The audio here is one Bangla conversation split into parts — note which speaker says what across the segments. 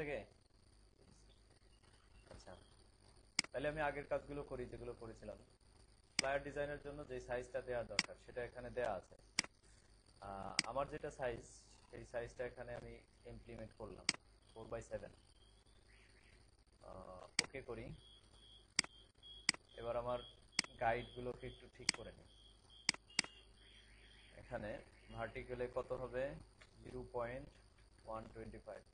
Speaker 1: থেকে। আচ্ছা, তাহলে আমি আগের কাজগুলো করি যেগুলো করেছিলাম। ফ্লায়ার ডিজাইনের জন্য যে সাইজটা দেওয়া দরকার সেটা এখানে দেওয়া আছে। আমার যেটা সাইজ, সেই সাইজটা এখানে আমি ইমপ্লিমেন্ট করলাম 4/7। ওকে করি। এবার আমার গাইডগুলোকে একটু ঠিক করে নিই। এখানে ভার্টিক্যালে কত হবে? 0.125।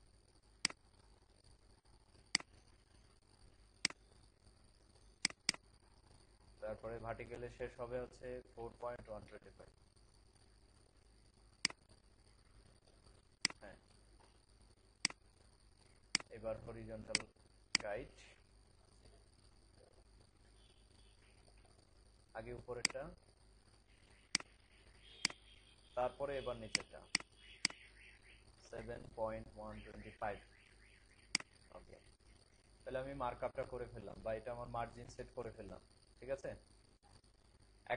Speaker 1: তারপরে ভার্টিক্যালে শেষ হবে হচ্ছে 4.125। হ্যাঁ, এবার হরিজন্টাল গাইড, আগে উপরেরটা, তারপরে এবার নিচেরটা 7.125। ওকে, তাহলে আমি মার্কআপটা করে ফেললাম, বা এটা আমার মার্জিন সেট করে ফেললাম। ঠিক আছে,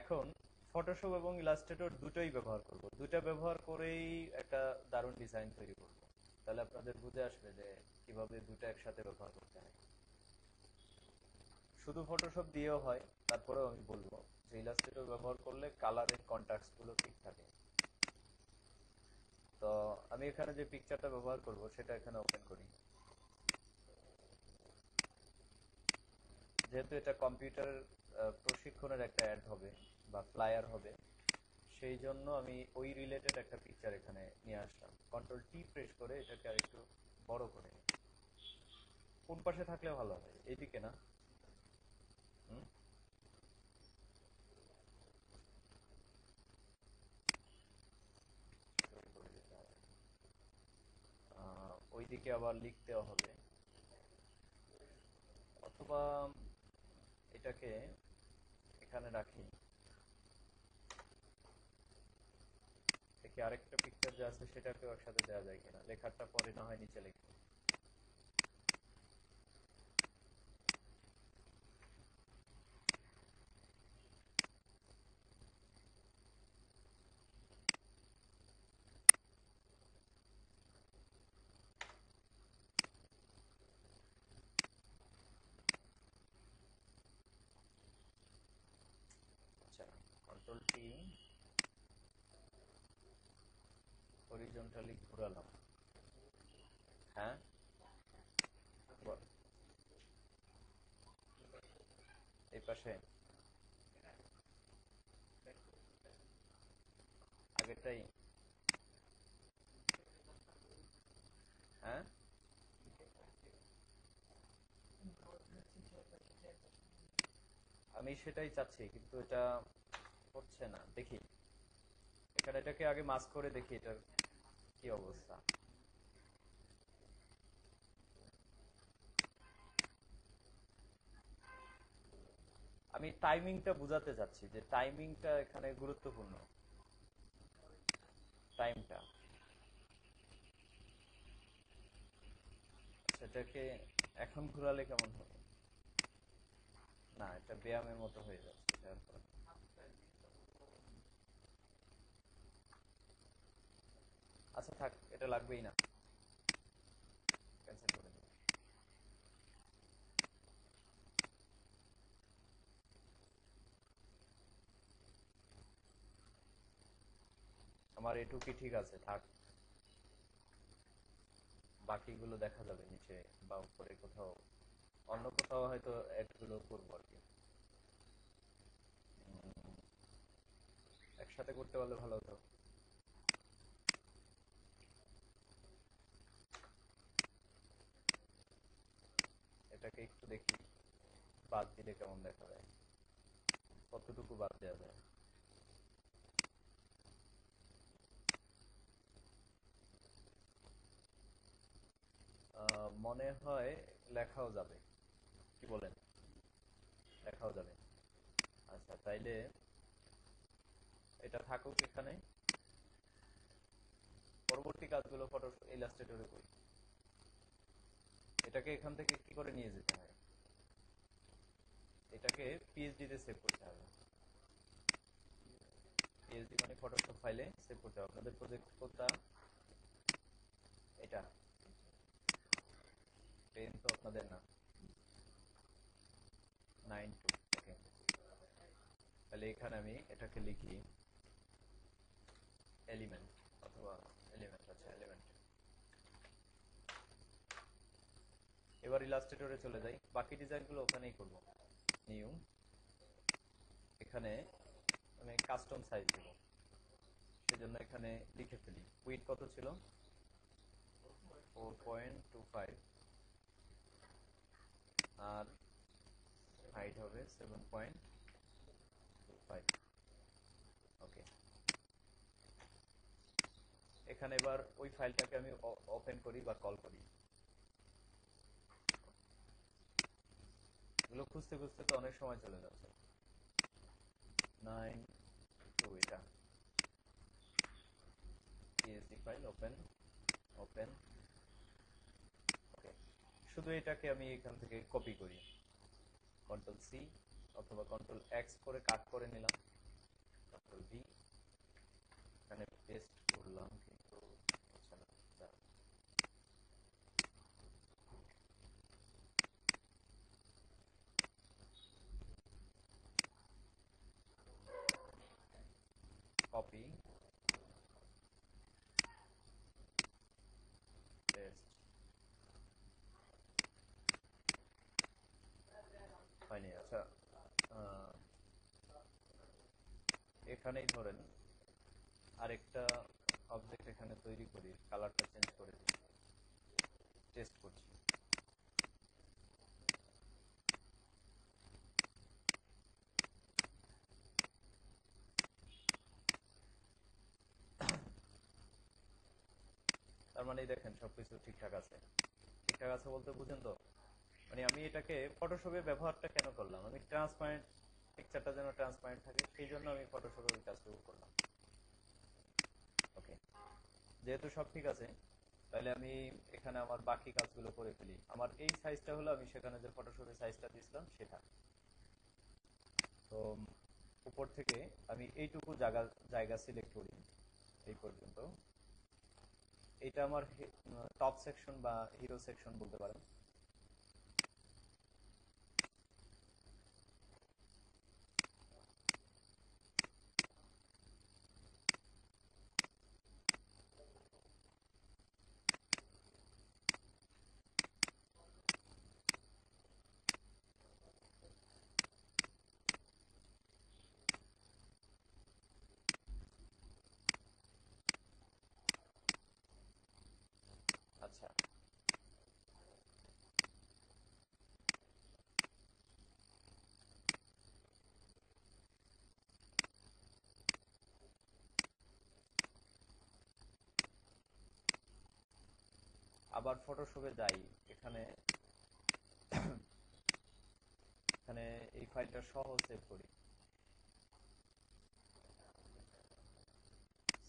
Speaker 1: এখন ফটোশপ এবং ইলাস্ট্রেটর দুটোই ব্যবহার করব, দুটো ব্যবহার করেই একটা দারুণ ডিজাইন তৈরি করব। তাহলে আপনাদের বুঝে আসবে যে কিভাবে দুটো একসাথে ব্যবহার করতে হয়। শুধু ফটোশপ দিয়েও হয়, তারপরেও আমি বলবো যে ইলাস্ট্রেটর ব্যবহার করলে কালারের কন্ট্রাস্ট গুলো ঠিক থাকে। তো আমি এখানে যে পিকচারটা ব্যবহার করব সেটা এখানে ওপেন করি। যেহেতু এটা কম্পিউটারের প্রশিক্ষণের একটা অ্যাড হবে বা ফ্লায়ার হবে, সেই জন্য আমি ওই রিলেটেড একটা পিকচার এখানে নিয়ে আসলাম। কন্ট্রোল টি প্রেস করে এটাকে আরেকটু বড় করে নিই। কোন পাশে থাকলে ভালো হয়? এইদিকে না? হুম, করে দিতে হবে। ওইদিকে আবার লিখতেও হবে, অথবা এটাকে এখানে রাখি। দেখি আরেকটা পিকচার যে আছে সেটাকেও একসাথে দেওয়া যায় কিনা, লেখাটা পরে না হয় নিচে লিখি। আচ্ছা, কন্ট্রোল টি, হরিজন্টালি ঘোরালাম। হ্যাঁ, এই পাশে আগেরটাই। হ্যাঁ, আমি সেটাই চাচ্ছি, কিন্তু এটা হচ্ছে না। দেখি এখানে এটাকে আগে মাস্ক করে দেখি এটার কি অবস্থা। আমি টাইমিংটা বুঝাতে চাচ্ছি, যে টাইমিংটা এখানে গুরুত্বপূর্ণ। টাইমটা, সেটাকে এখন ঘোরালে কেমন হবে? না, এটা ব্যায়ামের মতো হয়ে যাচ্ছে তারপর। আচ্ছা থাক, এটা লাগবেই না, ক্যান্সেল করে দিই। আমার এটুকুই ঠিক আছে, থাক। বাকিগুলো দেখা যাবে নিচে বা উপরে কোথাও, অন্য কোথাও হয়তো এগুলো করবো আর কি। উম, একসাথে করতে পারলে ভালো হতো। এটাকে একটু দেখি বাদ দিলে কেমন দেখা যায়, কতটুকু বাদ দেওয়া যায়। মনে হয় লেখাও যাবে, কি বলেন? লেখাও যাবে। আচ্ছা, তাইলে এটা থাকুক এখানে। পরবর্তী কাজগুলো ফটো ইলাস্ট্রেটরে করি। এটাকে এখান থেকে কি করে নিয়ে যেতে হয়? এটাকে পিএইচডি তে সেভ করতে হবে। পিএইচডি মানে ফটোশপ ফাইলে সেভ করতে হবে। আপনাদের প্রজেক্ট কোডটা এটা। পেন তো আপনাদের না, 9 2। ওকে, তাহলে এখানে আমি এটাকে লিখি এলিমেন্ট, অথবা এলিমেন্ট, আচ্ছা এলিমেন্ট। এবার ইলাস্ট্রেটরে চলে যাই, বাকি ডিজাইনগুলো ওখানেই করব। নিউ, এখানে আমি কাস্টম সাইজ দেব, সেজন্য এখানে লিখে ফেলি উইডথ কত ছিল, 4.25, আর হাইট হবে 7.25। ওকে, এখানে এবার ওই ফাইলটাকে আমি ওপেন করি বা কল করি। এগুলো খুঁজতে খুঁজতে তো অনেক সময় চলে যাচ্ছে। 9 2, এটা পিএসডি ফাইল, ওপেন, ওপেন। ওকে, শুধু এটাকে আমি এখান থেকে কপি করি, কন্ট্রোল সি অথবা কন্ট্রোল এক্স করে কাট করে নিলাম, কন্ট্রোল ভি, এখানে পেস্ট করলাম কিন্তু হচ্ছে না। কপি, পেস্ট, হয়নি। আচ্ছা, এখানেই ধরেন আরেকটা অবজেক্ট এখানে তৈরি করি, কালারটা চেঞ্জ করে দিই, টেস্ট করছি। তার মানে দেখেন সবকিছু ঠিকঠাক আছে। ঠিকঠাক আছে বলতে বুঝেন তো, মানে আমি এটাকে ফটোশপে ব্যবহারটা কেন করলাম, আমি ট্রান্সপারেন্ট, পিকচারটা যেন ট্রান্সপারেন্ট থাকে, সেই জন্য আমি ফটোশপে ওই কাজটুকু করলাম। ওকে, যেহেতু সব ঠিক আছে, তাহলে আমি এখানে আমার বাকি কাজগুলো করে ফেলি। আমার এই সাইজটা হলো আমি সেখানে যে ফটোশপে সাইজটা দিয়েছিলাম সেটা। তো উপর থেকে আমি এইটুকু জায়গা জায়গা সিলেক্ট করি, এই পর্যন্ত। এটা আমার টপ সেকশন বা হিরো সেকশন বলতে পারেন। আচ্ছা, আবার ফটোশপে যাই, এখানে এখানে এই ফাইলটা সহ সেভ করি,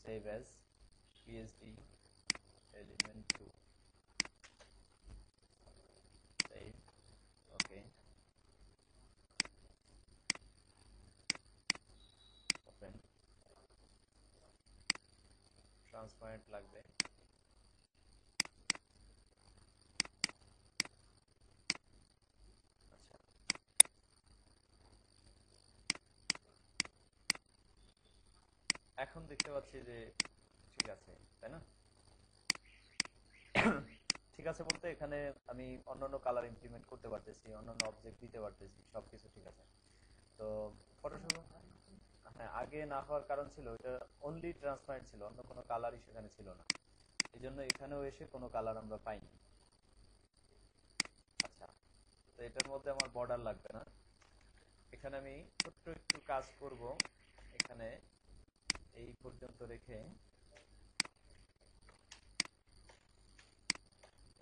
Speaker 1: save as PSD element 2, save. Okay, open, transparent লাগবে। আচ্ছা, এখন দেখতে পাচ্ছি যে ঠিক আছে, তাই না? ঠিক আছে বলতে এখানে আমি অন্যান্য কালার ইমপ্লিমেন্ট করতে পারতেছি, অন্যান্য অবজেক্ট দিতে পারতেছি, সবকিছু ঠিক আছে। তো ফটোশপ, হ্যাঁ, আগে না হওয়ার কারণ ছিল এটা অনলি ট্রান্সপারেন্ট ছিল, অন্য কোনো কালারই সেখানে ছিল না, এই জন্য এখানেও এসে কোনো কালার আমরা পাইনি। আচ্ছা, তো এটার মধ্যে আমার বর্ডার লাগবে না, এখানে আমি ছোট্ট একটু কাজ করব, এখানে এই পর্যন্ত রেখে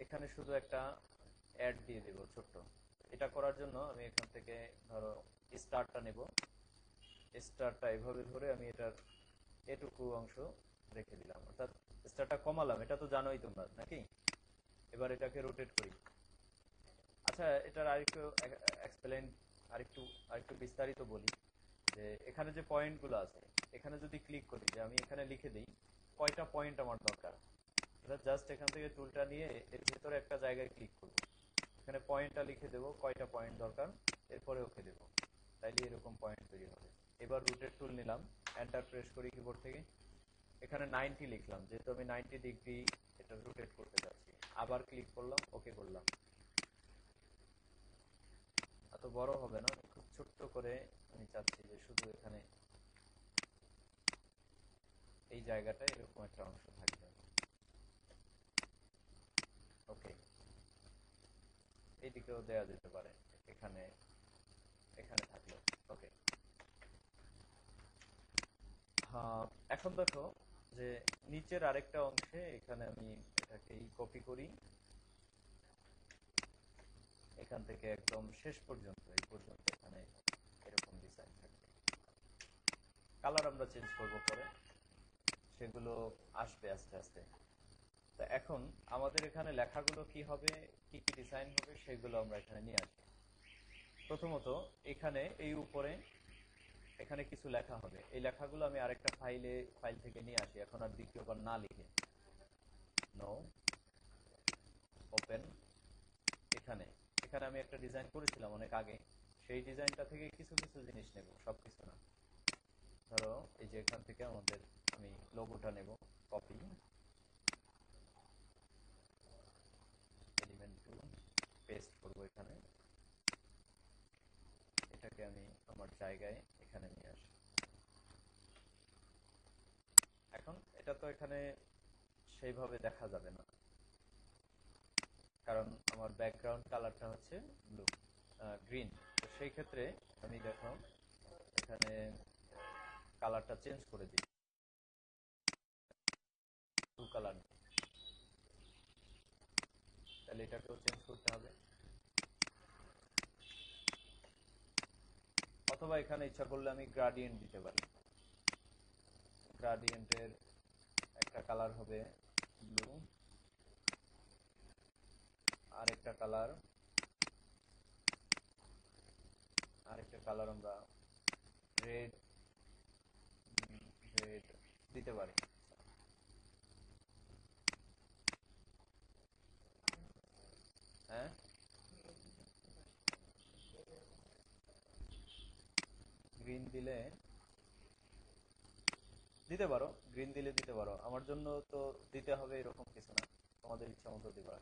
Speaker 1: এখানে শুধু একটা অ্যাড দিয়ে দেব ছোট্ট। এটা করার জন্য আমি এখান থেকে ধরো স্টারটা নেব, স্টারটা এভাবে ধরে আমি এটার এটুকু অংশ রেখে দিলাম, অর্থাৎ স্টারটা কমালাম, এটা তো জানোই তোমরা নাকি। এবার এটাকে রোটেট করি। আচ্ছা, এটার আরেকটু এক্সপ্লেইন, আরেকটু আরেকটু বিস্তারিত বলি, যে এখানে যে পয়েন্টগুলো আছে, এখানে যদি ক্লিক করি, যে আমি এখানে লিখে দিই কয়টা পয়েন্ট আমার দরকার, এটা জাস্ট এখান থেকে টুলটা নিয়ে এর ভিতরে একটা জায়গায় ক্লিক করব, পয়েন্টটা লিখে দেবো, কয়টা পয়েন্ট দরকার, এরপরে ওকে দেবো, তাইলে এরকম পয়েন্ট তৈরি হবে। এবার রুটেট টুল নিলাম, এন্টার প্রেস করি কিবোর্ড থেকে, এখানে 90 লিখলাম, যেহেতু আমি 90 ডিগ্রি এটা রোটেট করতে যাচ্ছি। আবার ক্লিক করলাম, ওকে করলাম। এত বড় হবে না, খুব ছোট্ট করে আমি চাচ্ছি যে শুধু এখানে এই জায়গাটায় এরকম একটা অংশ থাকবে। ওকে, এইদিকেও দেয়া যেতে পারে, এখানে এখানে থাকলো। ওকে, হ্যাঁ, এখন দেখো যে নিচের আরেকটা অংশে এখানে আমি এটাকে কপি করি, এখান থেকে একদম শেষ পর্যন্ত এই পর্যন্ত এখানে এরকম ডিজাইন থাকবে। কালার আমরা চেঞ্জ করব পরে, সেগুলো আসবে আস্তে আস্তে। তো এখন আমাদের এখানে লেখাগুলো কি হবে, কি কি ডিজাইন হবে, সেগুলো আমরা এখানে নিয়ে আসি। প্রথমত এখানে এই উপরে এখানে কিছু লেখা হবে, এই লেখাগুলো আমি আরেকটা ফাইল থেকে নিয়ে আসি, এখন আর দ্বিতীয়বার না লিখে। নো, ওপেন, এখানে এখানে আমি একটা ডিজাইন করেছিলাম অনেক আগে, সেই ডিজাইনটা থেকে কিছু কিছু জিনিস নেব, সবকিছু না। ধরো এই যে এখান থেকে আমাদের আমি লোগোটা নেব, কপি, এলিমেন্ট টু, পেস্ট করব এখানে, এটাকে আমি আমার জায়গায় এখানে নিয়ে আসি। এখন এটা তো এখানে সেইভাবে দেখা যাবে না, কারণ আমার ব্যাকগ্রাউন্ড কালারটা হচ্ছে ব্লু, গ্রিন। তো সেই ক্ষেত্রে আমি দেখো এখানে কালারটা চেঞ্জ করে দিই, ব্লু কালার, তাহলে এটাকেও চেঞ্জ করতে হবে। অথবা এখানে ইচ্ছা করলে আমি গ্রাডিয়েন্ট দিতে পারি, গ্রাডিয়েন্টের একটা কালার হবে ব্লু, আরেকটা কালার আরেকটা কালার আমরা রেড রেড দিতে পারি। হ্যাঁ, গ্রিন দিলে দিতে পারো, গ্রিন দিলে দিতে পারো, আমার জন্য তো দিতে হবে এরকম কিছু না, তোমাদের ইচ্ছা মতো দিবা।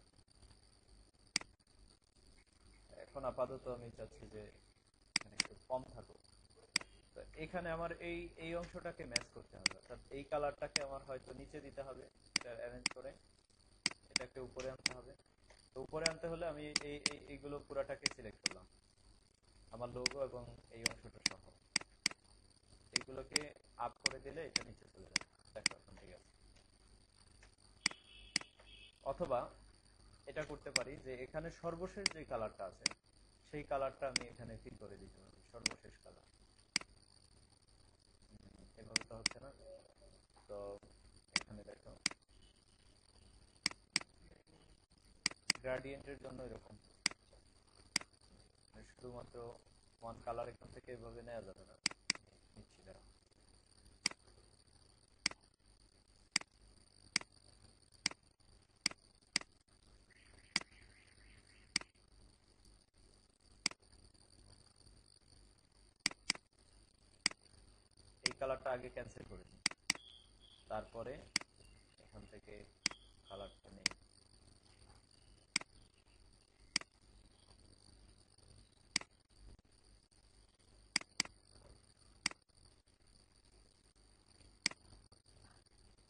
Speaker 1: এখন আপাতত আমি চাচ্ছি যে এখানে একটু কম থাকুক। তো এখানে আমার এই এই অংশটাকে ম্যাচ করতে হবে, অর্থাৎ এই কালারটাকে আমার হয়তো নিচে দিতে হবে, এটা অ্যারেঞ্জ করে এটাকে উপরে আনতে হবে। তো উপরে আনতে হলে আমি এইগুলো পুরাটাকে সিলেক্ট করলাম, আমার লোগো এবং এই অংশটা সহ, এইগুলোকে আপ করে দিলে এটা নিচে চলে যাবে। দেখো এখন ঠিক আছে। অথবা এটা করতে পারি যে এখানে সর্বশেষ যে কালারটা আছে সেই কালারটা আমি এখানে ফিল করে দিতে পারি, সর্বশেষ কালার। এভাবে তো হচ্ছে না, তো এখানে দেখো গ্রাডিয়েন্টের জন্য এরকম শুধুমাত্র ওয়ান কালার এখান থেকে এভাবে নেওয়া যাবে না, নিচ্ছি না। এই কালারটা আগে ক্যান্সেল করে নিই, তারপরে এখান থেকে কালারটা নেই।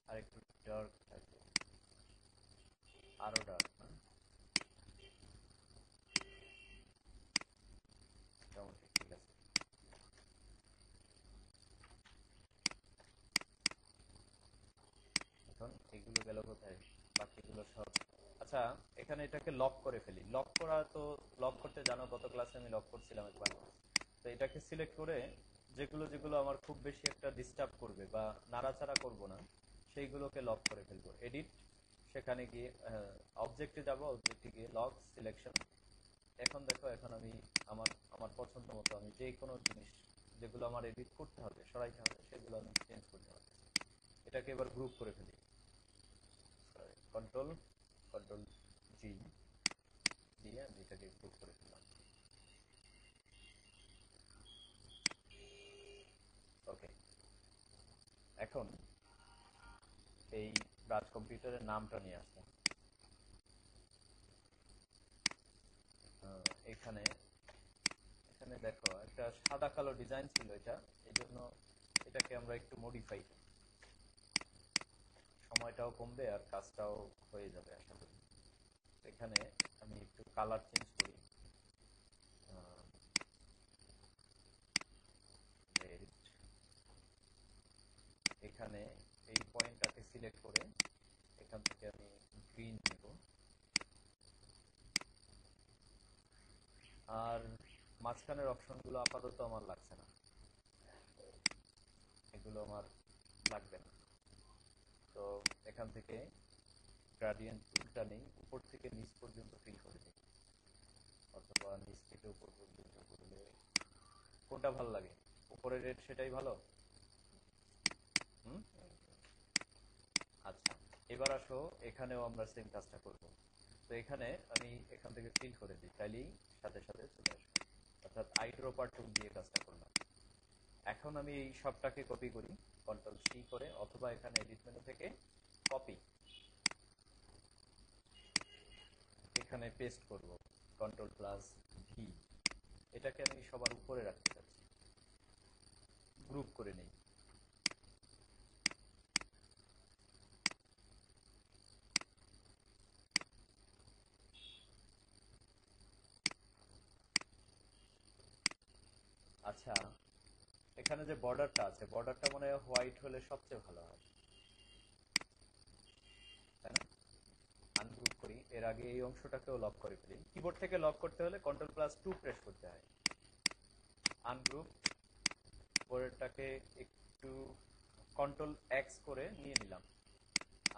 Speaker 1: আর একটু ডার্ক থাকবে, আরো ডার্ক না, মোটামুটি ঠিক আছে। এখন এগুলো গেল কোথায়, বাকিগুলো সব। আচ্ছা, এখানে এটাকে লক করে ফেলি। লক করা তো, লক করতে জানো, গত ক্লাসে আমি লক করছিলাম একবার। তো এটাকে সিলেক্ট করে যেগুলো যেগুলো আমার খুব বেশি একটা ডিস্টার্ব করবে বা নাড়াচাড়া করব না, সেইগুলোকে লক করে ফেলবো। এডিট, সেখানে গিয়ে অবজেক্টে যাব, অবজেক্টে গিয়ে লক সিলেকশন। এখন দেখো, এখন আমি আমার আমার পছন্দ মতো আমি যে কোনো জিনিস যেগুলো আমার এডিট করতে হবে, সরাইতে হবে, সেগুলো আমি চেঞ্জ করতে পারি। এটাকে এবার গ্রুপ করে ফেলি, কন্ট্রোল কন্ট্রোল জি দিয়ে দিয়ে আমি এটাকে গ্রুপ করে ফেললাম। ওকে, এখন এই রাজ কম্পিউটারের নামটা নিয়ে আসলাম। এখানে এখানে দেখো একটা সাদা কালো ডিজাইন ছিল, এটা এই জন্য এটাকে আমরা একটু মডিফাই, সময়টাও কমবে আর কাজটাও হয়ে যাবে আশা করি। এখানে আমি একটু কালার চেঞ্জ করি, রেড। এখানে এই পয়েন্টটাকে সিলেক্ট করে এখান থেকে আমি গ্রিন নেব। আর মাঝখানের অপশনগুলো আপাতত আমার লাগছে না, এগুলো আমার লাগবে না। তো এখান থেকে গ্রাডিয়েন্ট টুলটা নেই, উপর থেকে নিচ পর্যন্ত ফিল করে দিই, অথবা নিচ থেকে উপর পর্যন্ত করলে কোনটা ভালো লাগে? উপরের রেড সেটাই ভালো। হুম, আচ্ছা, এবার আসো এখানেও আমরা সেম কাজটা করব। তো এখানে আমি এখান থেকে ফিল করে দিই, তাইলেই সাথে সাথে চলে আসবে, অর্থাৎ আইড্রপার টুল দিয়ে কাজটা করলাম। এখন আমি এই সবটাকে কপি করি কন্ট্রোল সি করে, অথবা এখানে এডিট মেনু থেকে কপি, এখানে পেস্ট করব কন্ট্রোল প্লাস ভি। এটাকে আমি সবার উপরে রাখতে চাচ্ছি, গ্রুপ করে নেই। আচ্ছা, এখানে যে বর্ডারটা আছে, বর্ডারটা মনে হয় হোয়াইট হলে সবচেয়ে ভালো হয়, তাই না? আনগ্রুপ করি, এর আগে এই অংশটাকেও লক করে ফেলি। কিবোর্ড থেকে লক করতে হলে কন্ট্রোল প্লাস টু প্রেস করতে হয়। আনগ্রুপ, পরেরটাকে একটু কন্ট্রোল এক্স করে নিয়ে নিলাম,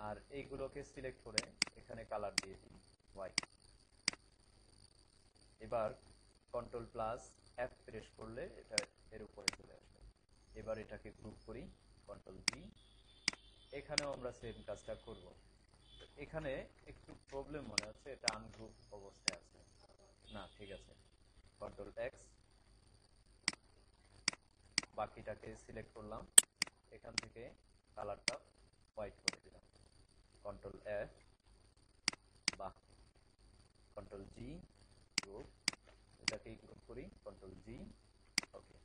Speaker 1: আর এইগুলোকে সিলেক্ট করে এখানে কালার দিয়ে দিই হোয়াইট। এবার কন্ট্রোল প্লাস এফ প্রেস করলে এটা এর উপরে চলে আসবে। এবার এটাকে গ্রুপ করি, কন্ট্রোল জি। এখানেও আমরা সেম কাজটা করব। এখানে একটু প্রবলেম মনে হচ্ছে, এটা আনগ্রুপ অবস্থায় আছে। না, ঠিক আছে, কন্ট্রোল এক্স, বাকিটাকে সিলেক্ট করলাম, এখান থেকে কালারটা হোয়াইট করে দিলাম, কন্ট্রোল এফ, বাহ, কন্ট্রোল জি, গ্রুপ, এটাকেই গ্রুপ করি, কন্ট্রোল জি। ওকে,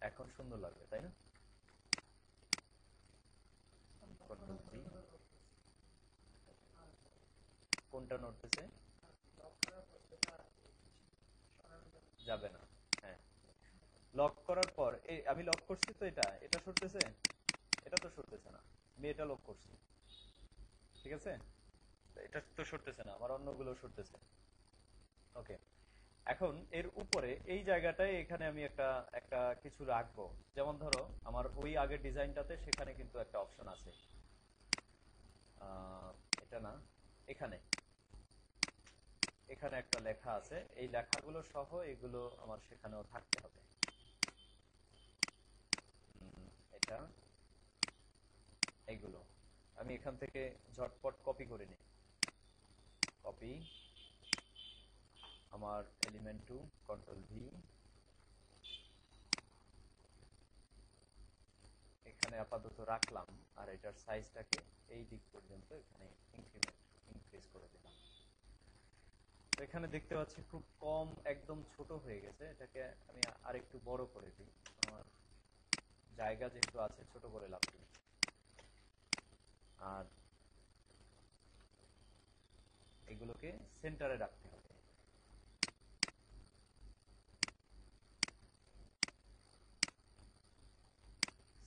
Speaker 1: এখন সুন্দর লাগবে, তাই না? কন্ট্রোল জি। কোনটা নড়তেছে? যাবে না, হ্যাঁ। লক করার পর এই আমি লক করছি, তো এটা এটা সরতেছে, এটা তো সরতেছে না। আমি এটা লক করছি, ঠিক আছে, এটা তো সরতেছে না, আমার অন্যগুলো সরতেছে। ওকে, এখন এর উপরে এই জায়গাটায় এখানে আমি একটা একটা কিছু রাখবো। যেমন ধরো আমার ওই আগের ডিজাইনটাতে সেখানে কিন্তু একটা অপশন আছে, এটা না, এখানে এখানে একটা লেখা আছে, এই লেখাগুলো সহ এগুলো আমার সেখানেও থাকতে হবে। এটা, এইগুলো আমি এখান থেকে ঝটপট কপি করে নিই। কপি, আমার এলিমেন্ট টু, কন্ট্রোল ভি, এখানে আপাতত রাখলাম, আর এটার সাইজটাকে এই দিক পর্যন্ত এখানে ইনক্রিজ করে দিলাম। তো এখানে দেখতে পাচ্ছি খুব কম, একদম ছোট হয়ে গেছে, এটাকে আমি আরেকটু বড় করে দিই, আমার জায়গা যেহেতু আছে, ছোট করে লাভ নেই। আর এগুলোকে সেন্টারে রাখতে হবে।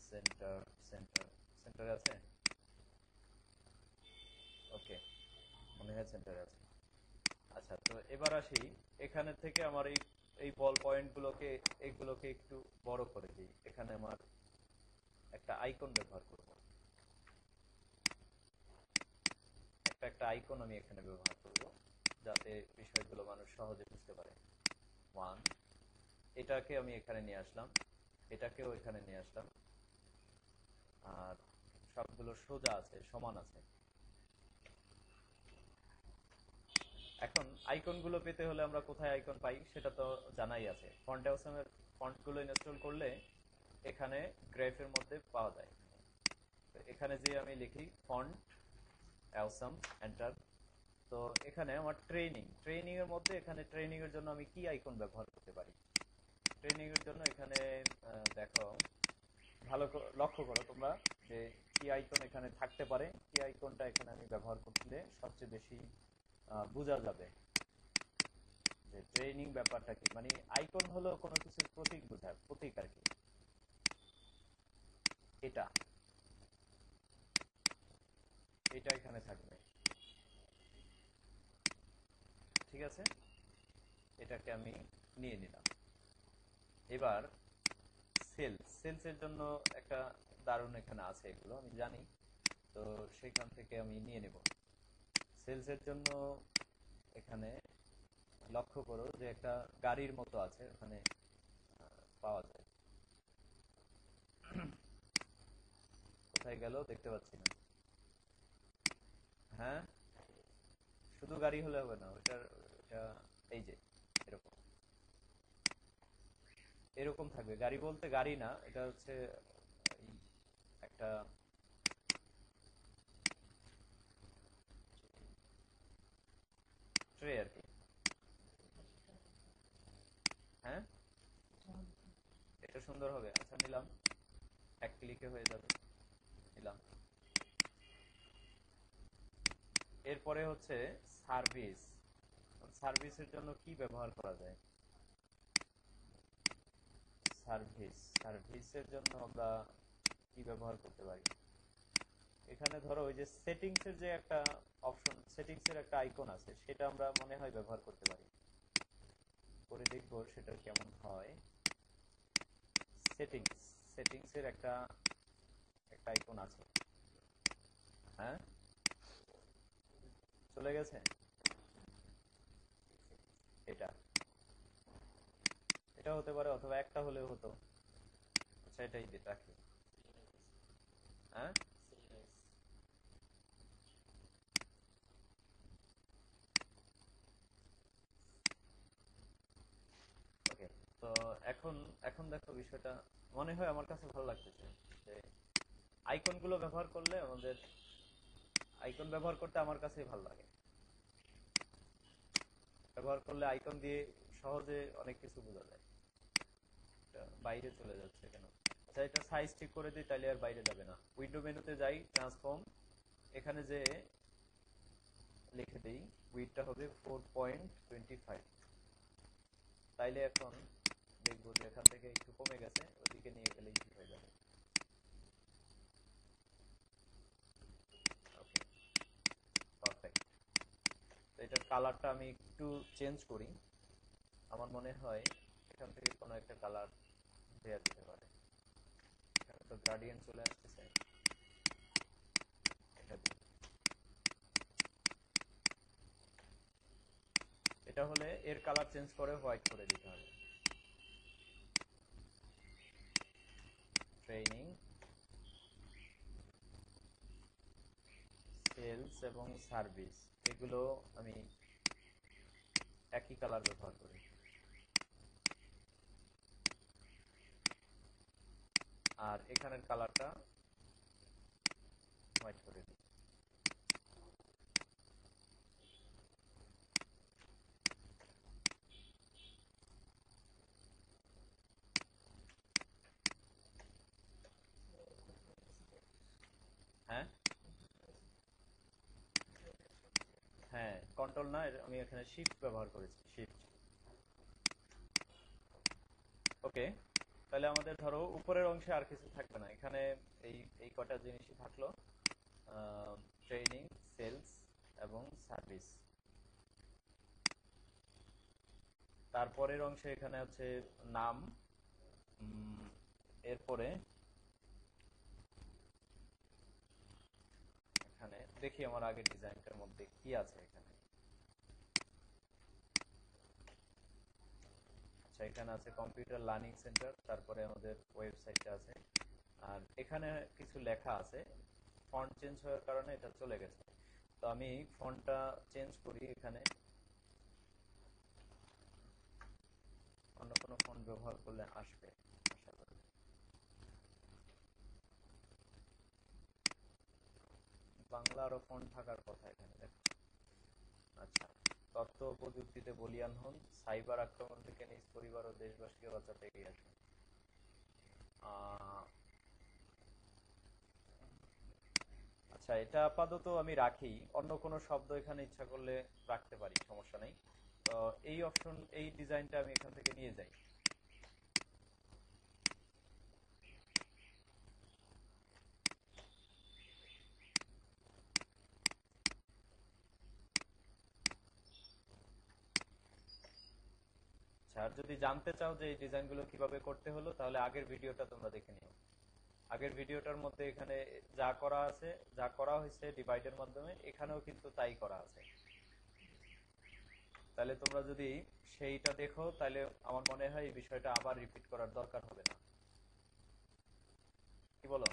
Speaker 1: সেন্টার, সেন্টার, সেন্টারে আছে। ওকে, মনে হয় সেন্টারে আছে। আচ্ছা, তো এবার আসি, এখানে থেকে আমার এই এই বল পয়েন্ট গুলোকে, এগুলোকে একটু বড় করে দিই। এখানে আমার একটা আইকন ব্যবহার করব, একটা একটা আইকন আমি এখানে ব্যবহার করব, যাতে বিষয়গুলো মানুষ সহজে বুঝতে পারে। ওয়ান, এটাকে আমি এখানে নিয়ে আসলাম, এটাকেও এখানে নিয়ে আসলাম, আর সবগুলো সোজা আছে, সমান আছে। আইকন গুলো পেতে হলে আমরা কোথায় আইকন পাই সেটা তো জানাই আছে। ফন্ট অ্যাওসামের ফন্ট গুলো ইনস্টল করলে এখানে গ্রাফের মধ্যে পাওয়া যায়। তো এখানে যে আমি লিখি ফন্ট অ্যাওসাম, এন্টার। তো এখানে আমার ট্রেনিং এর মধ্যে এখানে ট্রেনিং এর জন্য আমি কি আইকন ব্যবহার করতে পারি। ট্রেনিং এর জন্য এখানে দেখো, লক্ষ্য করো তোমরা যে কি আইকন এখানে থাকতে পারে, কি আইকনটা এখানে আমি ব্যবহার করলে সবচেয়ে বেশি বোঝা যাবে যে ট্রেনিং ব্যাপারটা কি। মানে আইকন হলো কোনো কিছুর প্রতীক বোঝায়, প্রতীক আর কি। এটা এটা এখানে থাকবে, ঠিক আছে। এটাকে আমি নিয়ে নিলাম। এবার সেলসের জন্য একটা দারুণ এখানে আছে, এগুলো আমি জানি। তো সেখান থেকে আমি নিয়ে নেব। সেলসের জন্য এখানে লক্ষ্য করো যে একটা গাড়ির মতো আছে ওখানে, পাওয়া যায়। কোথায় গেল দেখতে পাচ্ছি না। হ্যাঁ, শুধু গাড়ি হলে হবে না, এটা এই যে এরকম এরকম থাকবে। গাড়ি বলতে গাড়ি না, এটা হচ্ছে এই একটা ট্রে আর কি। হ্যাঁ, এটা সুন্দর হবে। আচ্ছা, নিলাম, এক ক্লিকে হয়ে যাবে, নিলাম। এরপরে হচ্ছে সার্ভিস। সার্ভিসের জন্য কি ব্যবহার করা যায়? সার্ভিসের জন্য আমরা কি ব্যবহার করতে পারি? এখানে ধরো ওই যে সেটিংস এর যে একটা অপশন, সেটিংস এর একটা আইকন আছে, সেটা আমরা মনে হয় ব্যবহার করতে পারি। করে দেখবো সেটা কেমন হয়। সেটিংস সেটিংস এর একটা একটা আইকন আছে। হ্যাঁ, চলে গেছে। এটা এটা হতে পারে, অথবা একটা হলেও হতো। আচ্ছা, এটাই রাখি। হ্যাঁ, ওকে। তো এখন এখন দেখো বিষয়টা মনে হয় আমার কাছে ভালো লাগতেছে যে আইকন গুলো ব্যবহার করলে আমাদের, আইকন ব্যবহার করতে আমার কাছেই ভালো লাগে। ব্যবহার করলে আইকন দিয়ে সহজে অনেক কিছু বোঝা যায়। এটা বাইরে চলে যাচ্ছে কেন? আচ্ছা, এটা সাইজ ঠিক করে দিই, তাইলে আর বাইরে যাবে না। উইন্ডো মেনুতে যাই, ট্রান্সফর্ম, এখানে যে লিখে দিই উইডটা হবে 4.25। তাইলে এখন দেখবো যে এখান থেকে একটু কমে গেছে, ওদিকে নিয়ে গেলেই ঠিক হয়ে যাবে। ওকে, পারফেক্ট। তো এটার কালারটা আমি একটু চেঞ্জ করি। আমার মনে হয় এখান থেকে কোনো একটা কালার দেওয়া যেতে পারে। এখানে তো গ্রাডিয়েন্ট চলে আসতেছে, এটা দিই। এটা হলে এর কালার চেঞ্জ করে হোয়াইট করে দিতে হবে। ট্রেনিং, সেলস এবং সার্ভিস, এগুলো আমি একই কালার ব্যবহার করি। আর এখানের কালারটা হোয়াইট করে দিই। হ্যাঁ, হ্যাঁ, কন্ট্রোল না, আমি এখানে শিফট ব্যবহার করেছি, শিফট। ওকে, তাহলে আমাদের ধরো উপরের অংশে আর কিছু থাকবে না এখানে। এই এই কটা জিনিসই থাকলো, ট্রেনিং, সেলস এবং সার্ভিস। তারপরের অংশে এখানে হচ্ছে নাম। এরপরে এখানে দেখি আমার আগের ডিজাইনটার মধ্যে কি আছে এখানে। আচ্ছা, এখানে আছে কম্পিউটার লার্নিং সেন্টার, তারপরে আমাদের ওয়েবসাইটটা আছে। আর এখানে কিছু লেখা আছে, ফন্ট চেঞ্জ হওয়ার কারণে এটা চলে গেছে। তো আমি ফন্টটা চেঞ্জ করি এখানে। অন্য কোনো ফোন ব্যবহার করলে আসবে আশা করি। বাংলা আরো ফোন থাকার কথা এখানে দেখো। আচ্ছা, তথ্য ও প্রযুক্তিতে বলীয়ান হন, সাইবার আক্রমণ থেকে নিজ পরিবার ও দেশবাসীকে বাঁচাতে এগিয়ে আসুন। আহ, আচ্ছা, এটা আপাতত আমি রাখি, অন্য কোনো শব্দ এখানে ইচ্ছা করলে রাখতে পারি, সমস্যা নেই। তো এই অপশন, এই ডিজাইনটা আমি এখান থেকে নিয়ে যাই। আচ্ছা, আর যদি জানতে চাও যে এই ডিজাইনগুলো কিভাবে করতে হলো, তাহলে আগের ভিডিওটা তোমরা দেখে নিও। আগের ভিডিওটার মধ্যে এখানে যা করা আছে, যা করা হয়েছে ডিভাইডের মাধ্যমে, এখানেও কিন্তু তাই করা আছে। তাহলে তোমরা যদি সেইটা দেখো, তাহলে আমার মনে হয় এই বিষয়টা আবার রিপিট করার দরকার হবে না। কি বলো?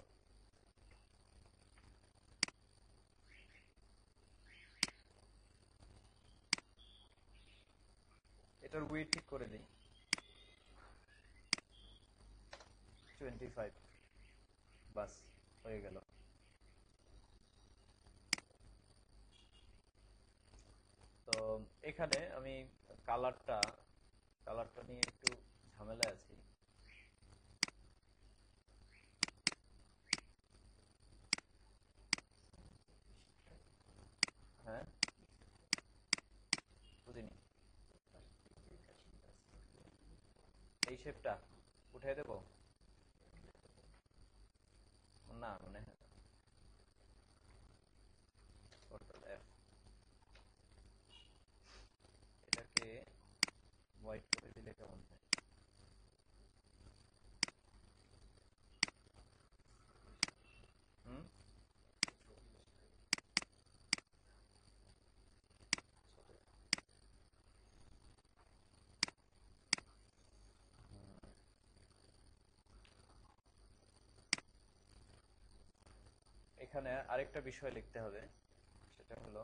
Speaker 1: এটার ওয়েট ঠিক করে দিই, 25। বাস, হয়ে গেল। তো এখানে আমি কালারটা কালারটা নিয়ে একটু ঝামেলায় আছি। হ্যাঁ, বুঝিনি। এই শেপটা উঠাই দেবো? না মানে, কন্ট্রোল এফ, এটাকে হোয়াইট করে দিলে কেমন হয়? হুম। এখানে আরেকটা বিষয় লিখতে হবে, সেটা হলো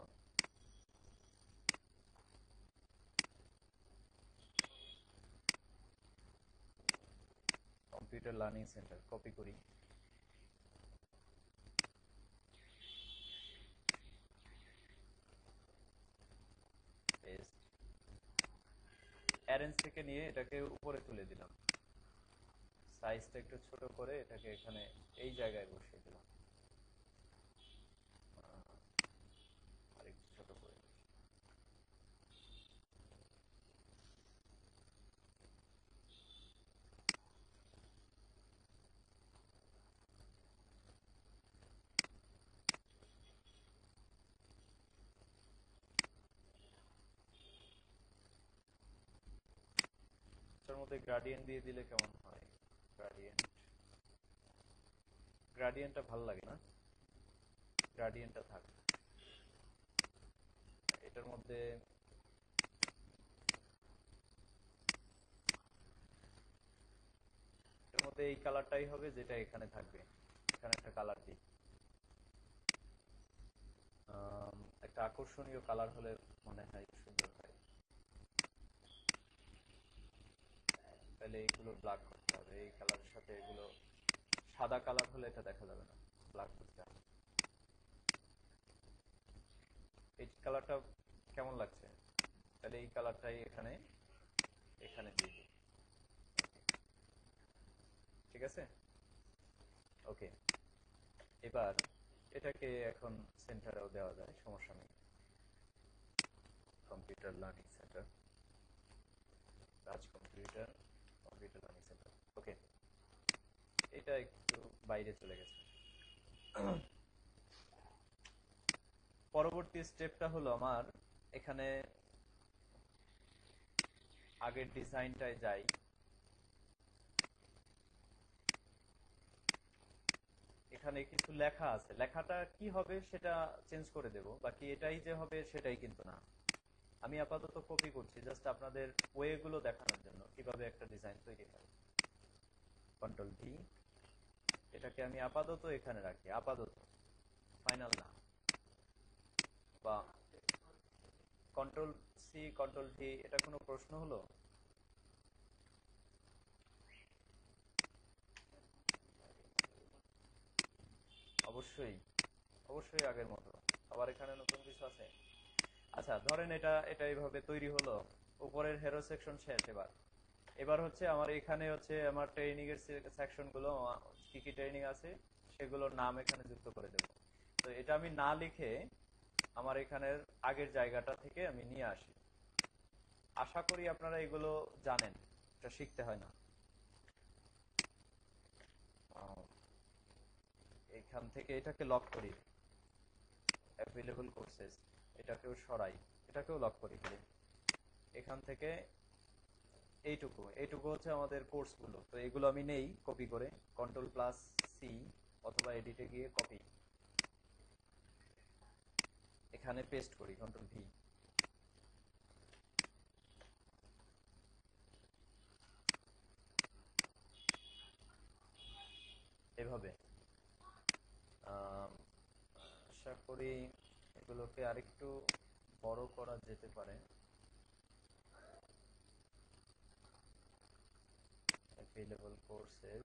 Speaker 1: কম্পিউটার লার্নিং সেন্টার। কপি করি, পেস্ট, অ্যারেঞ্জ থেকে নিয়ে এটাকে উপরে তুলে দিলাম, সাইজটা একটু ছোট করে এটাকে এখানে এই জায়গায় বসিয়ে দিলাম, আর একটু ছোট করে। এটার মধ্যে গ্রাডিয়েন্ট দিয়ে দিলে কেমন হয়? গ্রাডিয়েন্ট, গ্রাডিয়েন্টটা ভালো লাগে না, গ্রাডিয়েন্টটা থাক। এটার মধ্যে এটার মধ্যে এই কালারটাই হবে যেটা এখানে থাকবে। এখানে একটা কালার দিই, একটা আকর্ষণীয় কালার হলে মনে হয় সুন্দর হয়। তাহলে এইগুলো ব্ল্যাক করতে হবে, এই কালারের সাথে এগুলো সাদা কালার হলে এটা দেখা যাবে না, ব্ল্যাক করতে হবে। এই কালারটা কেমন লাগছে? তাহলে এই কালারটাই এখানে এখানে দিয়ে দিই। ঠিক আছে, ওকে। এবার এটাকে এখন সেন্টারেও দেওয়া যায়, সমস্যা নেই। কম্পিউটার লার্নিং সেন্টার, রাজ কম্পিউটার, কম্পিউটার লার্নিং সেন্টার। ওকে, এটা একটু বাইরে চলে গেছে। পরবর্তী স্টেপটা হলো আমার, এখানে আগের ডিজাইনটায় যাই। এখানে কিছু লেখা আছে, লেখাটা কি হবে সেটা চেঞ্জ করে দেব, বাকি এটাই যে হবে সেটাই কিন্তু না। আমি আপাতত কপি করছি জাস্ট আপনাদের ওয়ে গুলো দেখানোর জন্য কিভাবে একটা ডিজাইন তৈরি হয়। কন্ট্রোল ভি, এটাকে আমি আপাতত এখানে রাখি, আপাতত, ফাইনাল না। বা কন্ট্রোল সি, কন্ট্রোল ভি, এটা কোনো প্রশ্ন হলো? অবশ্যই অবশ্যই আগের মতো। আবার এখানে নতুন কিছু আছে। আচ্ছা ধরেন এটা এটা এইভাবে তৈরি হলো, উপরের হেরো সেকশন শেষ। এবার এবার হচ্ছে আমার এখানে হচ্ছে আমার ট্রেনিং এর সেকশন গুলো, কি কি ট্রেনিং আছে সেগুলোর নাম এখানে যুক্ত করে দেব। তো এটা আমি না লিখে আমার এখানের আগের জায়গাটা থেকে আমি নিয়ে আসি। আশা করি আপনারা এগুলো জানেন, এটা শিখতে হয় না। আহ, এখান থেকে এটাকে লক করি, অ্যাভেলেবল কোর্সেস, এটাকেও সরাই, এটাকেও লক করি খালি। এখান থেকে এইটুকু এইটুকু হচ্ছে আমাদের কোর্সগুলো, তো এগুলো আমি নেই কপি করে, কন্ট্রোল+C অথবা এডিটে গিয়ে কপি, এখানে পেস্ট করি, কন্ট্রোল+V। এভাবে আহ, আশা করি এগুলোকে আরেকটু বড় করা যেতে পারে। অ্যাভেলেবল কোর্সেস,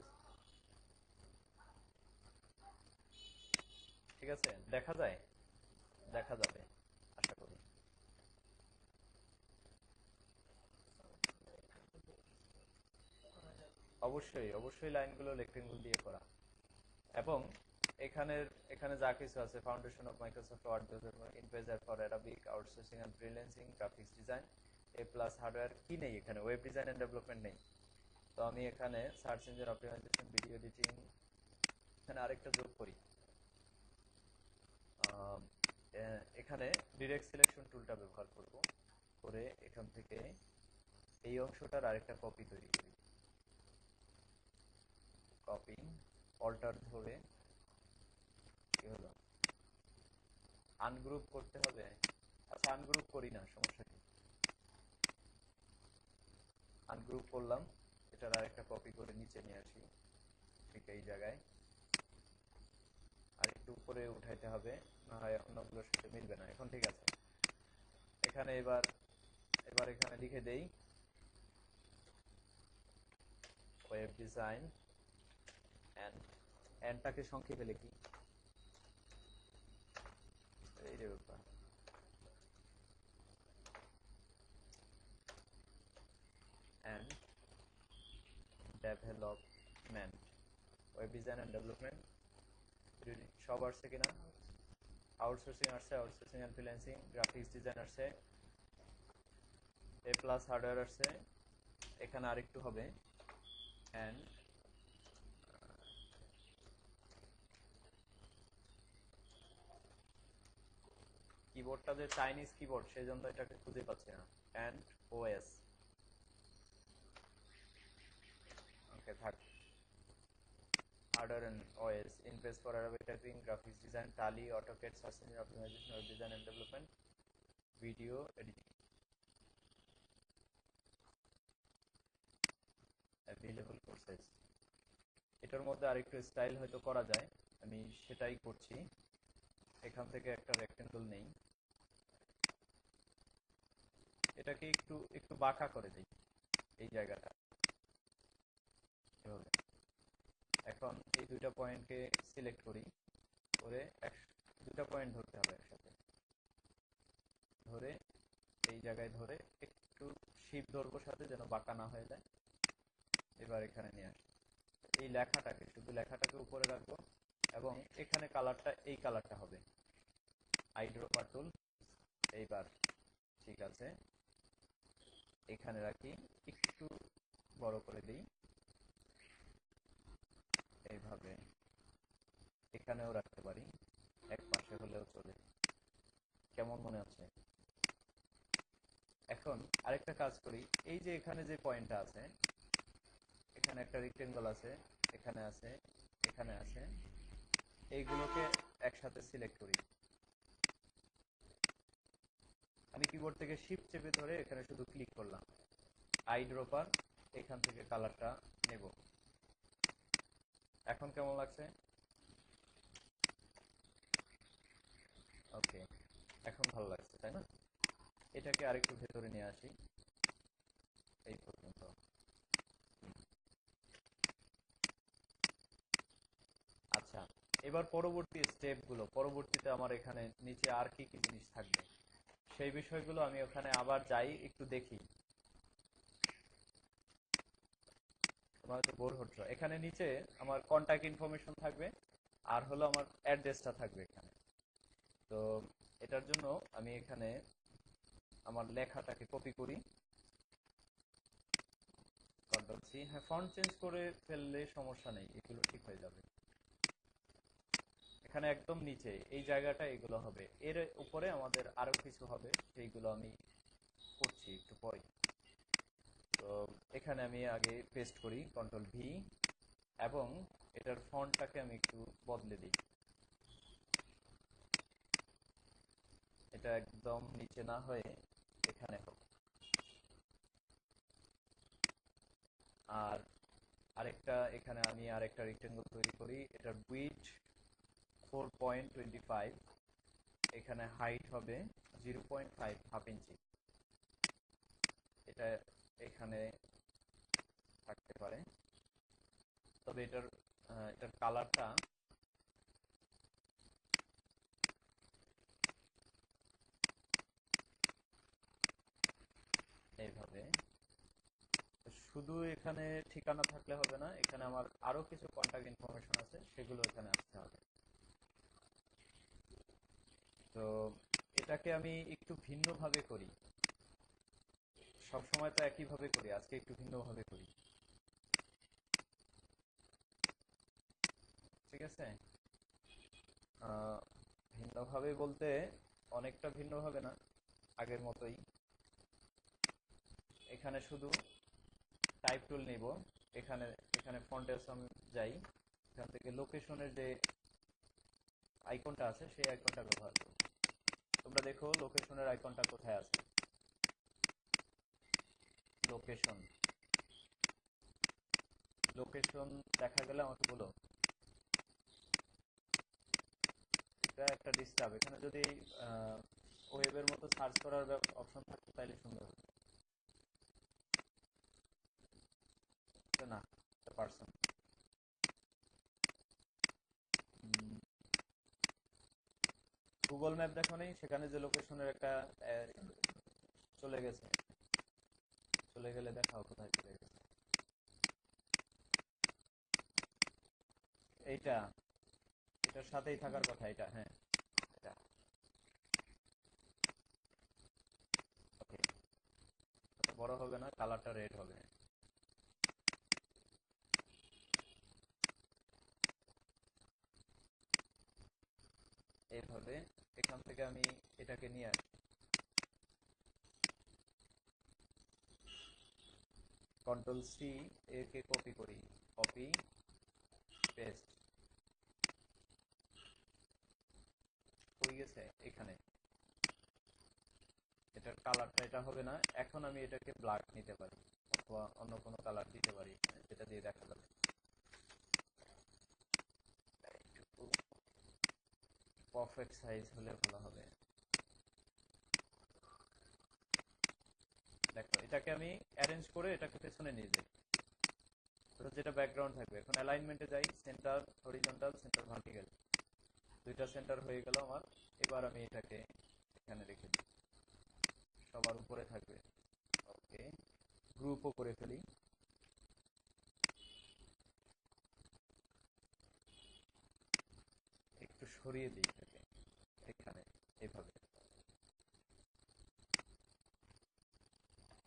Speaker 1: ঠিক আছে, দেখা যায়, দেখা যাবে আশা করি। অবশ্যই অবশ্যই লাইনগুলো রেক্টেঙ্গল দিয়ে করা। এবং এখানের এখানে যা কিছু আছে, ফাউন্ডেশন অফ মাইক্রোসফট ওয়ার্ড ইনভেজার for Arabic outsourcing and freelancing, graphics design, A+ hardware, কি নেই এখানে, ওয়েব ডিজাইন এন্ড ডেভেলপমেন্ট নেই। তো আমি এখানে search engine optimisation, video editing, এখানে আরেকটা যোগ করি। আহ, এখানে ডিরেক্ট সিলেকশন টুলটা ব্যবহার করব, করে এখান থেকে এই অংশটার আরেকটা কপি তৈরি করি। কপি, অল্টার ধরে, কি হলো, আনগ্রুপ করতে হবে। আচ্ছা আনগ্রুপ করি না, সমস্যা কি, আনগ্রুপ করলাম, এটার আরেকটা কপি করে নিচে নিয়ে আসি, ঠিক এই জায়গায়। আর একটু উপরে উঠাইতে হবে, না হয় অন্যগুলোর সাথে মিলবে না। এখন ঠিক আছে। এখানে এবার এবার এখানে লিখে দেই ওয়েব ডিজাইন এন্ড, এন্ডটাকে সংক্ষেপে লিখি, এই রে ব্যাপার, and development, web design and development সব আসছে কিনা, আউটসোর্সিং আসছে, outsourcing and freelancing, graphics design আসছে, A+ হার্ডওয়্যার আসছে, এখানে আরেকটু হবে, এন্ড কিবোর্ডটা যে চাইনিজ কিবোর্ড সেই জন্য এটাকে খুঁজে পাচ্ছি না, এন্ড OS, ওকে থাক, hardware and OS, invest for Arabic typing, graphics design, Tally, AutoCAD, search engine optimisation, web design and development, video editing, available courses. এটার মধ্যে আরেকটু স্টাইল হয়তো করা যায়, আমি সেটাই করছি। এখান থেকে একটা রেক্টেঙ্গল নেই, এটাকে একটু একটু বাঁকা করে দিই এই জায়গাটা, এভাবে। এখন এই দুইটা পয়েন্টকে সিলেক্ট করি, করে দুইটা পয়েন্ট ধরতে হবে একসাথে, ধরে এই জায়গায় ধরে একটু শিপ ধরবো সাথে, যেন বাঁকা না হয়ে যায়। এবার এখানে নিয়ে আসি, এই লেখাটাকে, শুধু লেখাটাকে উপরে রাখবো, এবং এখানে কালারটা এই কালারটা হবে, আইড্রপার টুল। এইবার ঠিক আছে, এখানে রাখি, একটু বড় করে দিই, এইভাবে। এখানেও রাখতে পারি, এক পাশে হলেও চলে। কেমন মনে হচ্ছে? এখন আরেকটা কাজ করি, এই যে এখানে যে পয়েন্টটা আছে, এখানে একটা রেক্টেঙ্গল আছে, এখানে আছে, এখানে আছে, এইগুলোকে একসাথে সিলেক্ট করি। আমি কিবোর্ড থেকে শিফট চেপে ধরে এখানে শুধু ক্লিক করলাম, আইড্রপার, এখান থেকে কালারটা নেব। এখন কেমন লাগছে? ওকে, এখন ভালো লাগছে তাই না? এটাকে আরেকটু ভেতরে নিয়ে আসি, এই পর্যন্ত। আচ্ছা, এবার পরবর্তী স্টেপগুলো, পরবর্তীতে আমার এখানে নিচে আর কি কি জিনিস থাকবে সেই বিষয়গুলো আমি ওখানে আবার যাই, একটু দেখি। তোমরা হয়তো বোর হচ্ছ। এখানে নিচে আমার কন্টাক্ট ইনফরমেশন থাকবে, আর হলো আমার অ্যাড্রেসটা থাকবে এখানে। তো এটার জন্য আমি এখানে আমার লেখাটাকে কপি করি, কন্ট্রোল সি। হ্যাঁ, ফন্ট চেঞ্জ করে ফেললে সমস্যা নেই, এগুলো ঠিক হয়ে যাবে। এখানে একদম নিচে এই জায়গাটা এগুলো হবে, এর উপরে আমাদের আরো কিছু হবে, সেইগুলো আমি করছি একটু পরে। তো এখানে আমি আগে পেস্ট করি কন্ট্রোল ভি, এবং এটার ফন্টটাকে আমি একটু বদলে দিই, এটা একদম নিচে না হয়ে এখানে হোক। আর আরেকটা এখানে আমি আরেকটা রেক্টেঙ্গল তৈরি করি, এটার উইডথ 4.25, এখানে হাইট হবে 0.5, হাফ ইঞ্চি। এটা এখানে থাকতে পারে, তবে এটার কালারটা এইভাবে। শুধু এখানে ঠিকানা থাকলে হবে না, এখানে আমার আরো কিছু কন্টাক্ট ইনফরমেশন আছে, সেগুলো এখানে আসতে হবে। তো এটাকে আমি একটু ভিন্ন ভাবে করি, সব সময় তো একই ভাবে করি, আজকে একটু ভিন্ন ভাবে করি। ঠিক আছে? ভিন্ন ভাবে বলতে অনেকটা ভিন্ন হবে না, আগের মতোই। এখানে শুধু টাইপ টুল নিব, এখানে এখানে ফন্টের সামনে যাই, এখান থেকে লোকেশনের যে আইকনটা আছে সেই আইকনটা ব্যবহার করব। তোমরা দেখো লোকেশনের আইকনটা কোথায় আছে। লোকেশন, লোকেশন দেখা গেলে আমাকে বলো। এটা একটা ডিস্টার্ব, এখানে যদি ওয়েবের মতো সার্চ করার অপশন থাকতো তাইলে সুন্দর হতো। না, পার্সন। গুগল ম্যাপ দেখো নেই, সেখানে যে লোকেশনের একটা চলে গেছে, চলে গেলে দেখাও কোথায় চলে গেছে। এইটা, এটার সাথেই থাকার কথা এটা, হ্যাঁ এটা। ওকে, বড় হবে না, কালারটা রেড হবে। এইভাবে এখান থেকে আমি এটাকে নিয়ে আসি, কন্ট্রোল সি, একে কপি করি, কপি পেস্ট হয়ে গেছে এখানে। এটার কালারটা এটা হবে না, এখন আমি এটাকে ব্ল্যাক নিতে পারি অথবা অন্য কোনো কালার দিতে পারি, যেটা দিয়ে দেখা যাবে। পারফেক্ট সাইজ হলে ভালো হবে। দেখো এটাকে আমি অ্যারেঞ্জ করে এটাকে পেছনে নিয়ে যাই, যেটা ব্যাকগ্রাউন্ড থাকবে। এখন অ্যালাইনমেন্টে যাই, সেন্টার হরিজন্টাল, সেন্টার ভার্টিক্যাল, দুইটা সেন্টার হয়ে গেল আমার। এবার আমি এটাকে এখানে রেখে দিই, সবার উপরে থাকবে। ওকে, গ্রুপও করে ফেলি। একটু সরিয়ে দিই এটাকে এখানে, এইভাবে।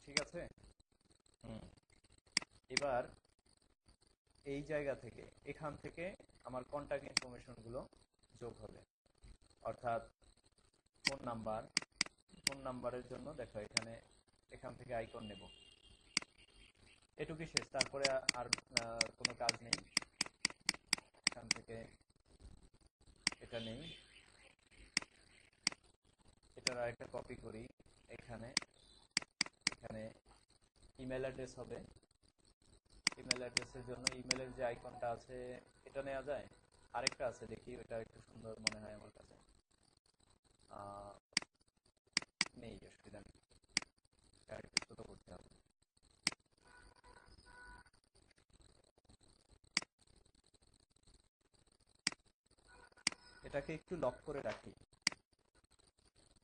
Speaker 1: ঠিক আছে। হুম। এবার এই জায়গা থেকে, এখান থেকে আমার কন্টাক্ট ইনফরমেশন গুলো যোগ হবে, অর্থাৎ ফোন নাম্বার। ফোন নাম্বারের জন্য দেখো এখানে, এখান থেকে আইকন নেব, এটুকুই শেষ, তারপরে আর কোনো কাজ নেই। এখান থেকে এটা নেই, এটার আরেকটা কপি করি এখানে। এখানে ইমেল অ্যাড্রেস হবে, ইমেল অ্যাড্রেসের জন্য ইমেলের যে আইকনটা আছে এটা নেওয়া যায়। আরেকটা আছে, দেখি ওটা একটু সুন্দর মনে হয় আমার কাছে। নেই, অসুবিধা নেই, আরেকটু ছোট করতে হবে। এটাকে একটু লক করে রাখি,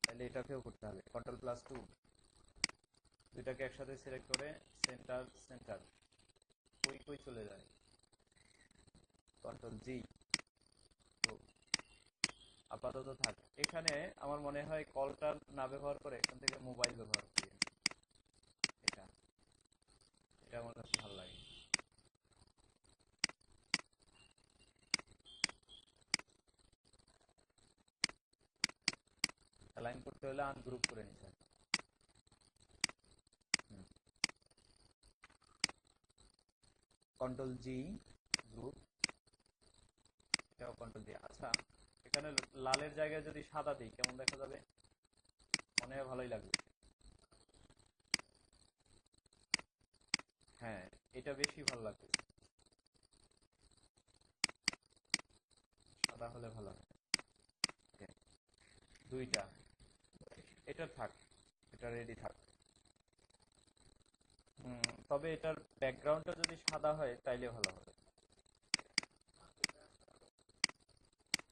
Speaker 1: তাহলে এটাকেও করতে হবে। Ctrl+2, দুইটাকে একসাথে সিলেক্ট করে সেন্টার সেন্টার, কই কই চলে যায়, Ctrl+G, তো আপাতত থাক এখানে। আমার মনে হয় কলটা না ব্যবহার করে এখান থেকে মোবাইল ব্যবহার করি। এটা এটা আমার কাছে ভালো লাগে। অ্যালাইন করতে হলে আনগ্রুপ করে নিতে হবে। Ctrl+G, গ্রুপ, এটাও Ctrl+G। আচ্ছা, এখানে লালের জায়গায় যদি সাদা দিই কেমন দেখা যাবে? মনে হয় ভালোই লাগবে। হ্যাঁ, এটা বেশি ভালো লাগবে, সাদা হলে ভালো হয়। Okay, দুইটা, এটা থাক, এটা রেডি থাক। তবে এটার ব্যাকগ্রাউন্ডটা যদি সাদা হয় তাইলে ভালো হবে।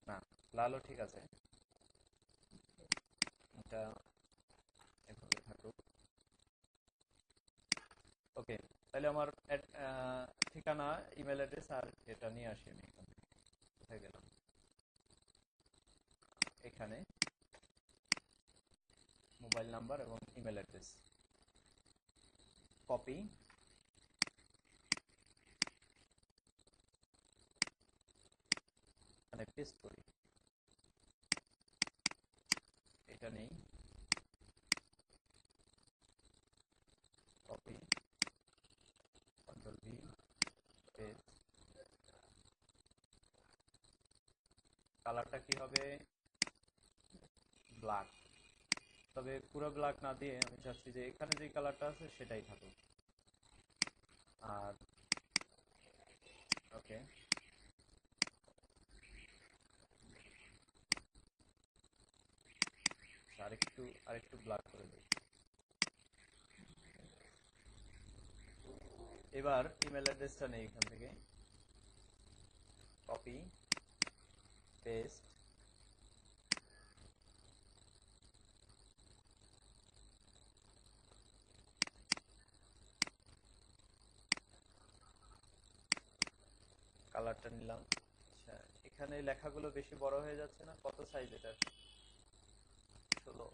Speaker 1: না, লালও ঠিক আছে, এটা এভাবে থাকুক। ওকে, তাহলে আমার ঠিকানা, ইমেল অ্যাড্রেস আর এটা নিয়ে আসি আমি এখান থেকে। কোথায় গেলাম? এখানে মোবাইল নাম্বার এবং ইমেল অ্যাড্রেস কপি, মানে পেস্ট করি। এটা নেই, কপি, Ctrl+V, পেস্ট। কালারটা কি হবে? ব্ল্যাক। তবে পুরো ব্ল্যাক না দিয়ে আমি চাচ্ছি যে এখানে যে কালারটা আছে সেটাই থাকুক। আর ওকে, আরেকটু ব্ল্যাক করে দিই। এবার ইমেল অ্যাড্রেসটা নেই এখান থেকে, কপি, পেস্ট। কালারটা নিলাম। আচ্ছা, এখানে লেখাগুলো বেশি বড় হয়ে যাচ্ছে না? কত সাইজ এটা? 16।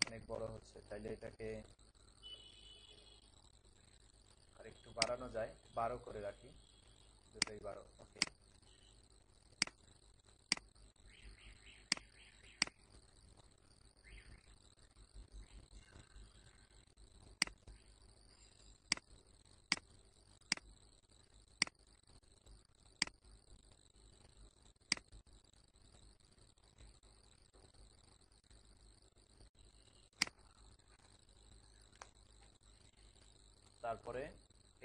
Speaker 1: অনেক বড় হচ্ছে, তাইলে এটাকে আর একটু বাড়ানো যায়, 12 করে রাখি। দুটোই 12। ওকে, তারপরে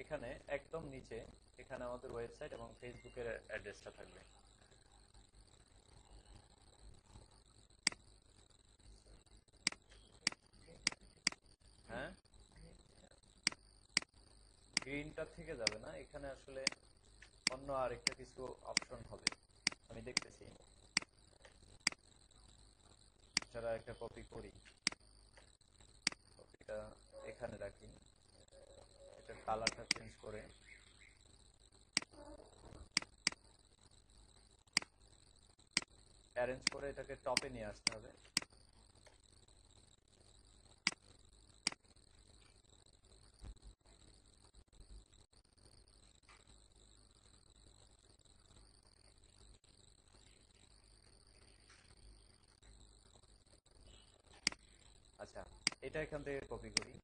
Speaker 1: এখানে একদম নিচে এখানে আমাদের ওয়েবসাইট এবং ফেসবুকের অ্যাড্রেসটা থাকবে। হ্যাঁ, গ্রিনটা থেকে যাবে না, এখানে আসলে অন্য আরেকটা কিছু অপশন হবে, আমি দেখতেছি। যারা একটা কপি করি, কপিটা এখানে রাখি, এটা কালারটা চেঞ্জ করে অ্যারেঞ্জ করে এটাকে টপে নিয়ে আসতে হবে। আচ্ছা, এটা এখান থেকে কপি করি।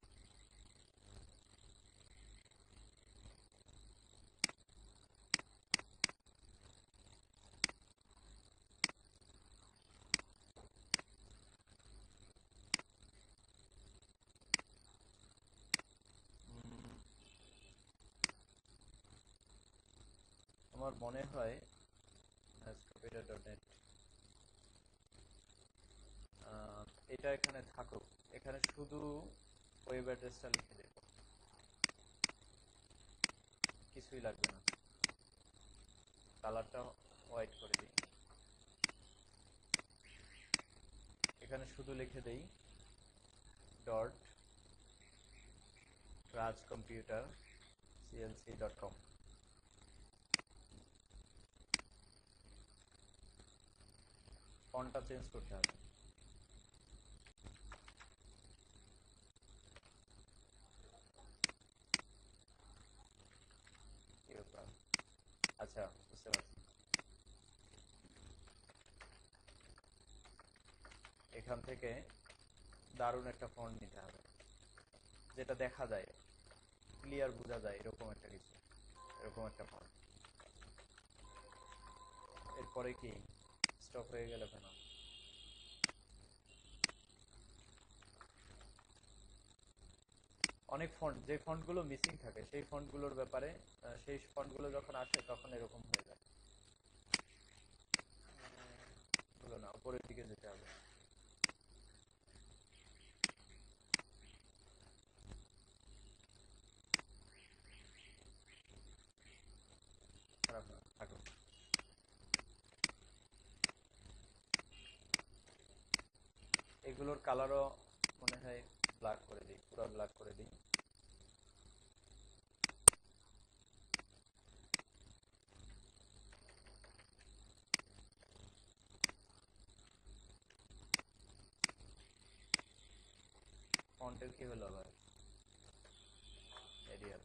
Speaker 1: আমার মনে হয় scopita.net, এটা এখানে থাকুক। এখানে শুধু ওয়েব অ্যাড্রেসটা লিখে দেব, কিছুই লাগবে না। কালারটা হোয়াইট করে দিই, এখানে শুধু লিখে দেই ডট rajcomputerclc.com। ফন্টটা চেঞ্জ করতে হবে। আচ্ছা, বুঝতে পারছি। এখান থেকে দারুণ একটা ফন্ট নিতে হবে, যেটা দেখা যায়, ক্লিয়ার বোঝা যায়, এরকম একটা কিছু, এরকম একটা ফন্ট। এরপরে কি স্টপ হয়ে গেল কেন? অনেক ফন্ট, যে ফন্টগুলো মিসিং থাকে সেই ফন্টগুলোর ব্যাপারে, সেই ফন্টগুলো যখন আসে তখন এরকম হয়ে যায়। হলো না, উপরের দিকে যেতে হবে। খারাপ না, থাকুক। এগুলোর কালারও মনে হয় ব্ল্যাক করে দিই, পুরো ব্ল্যাক করে দিই। ফন্টের কি হলো আবার? এরিয়াল,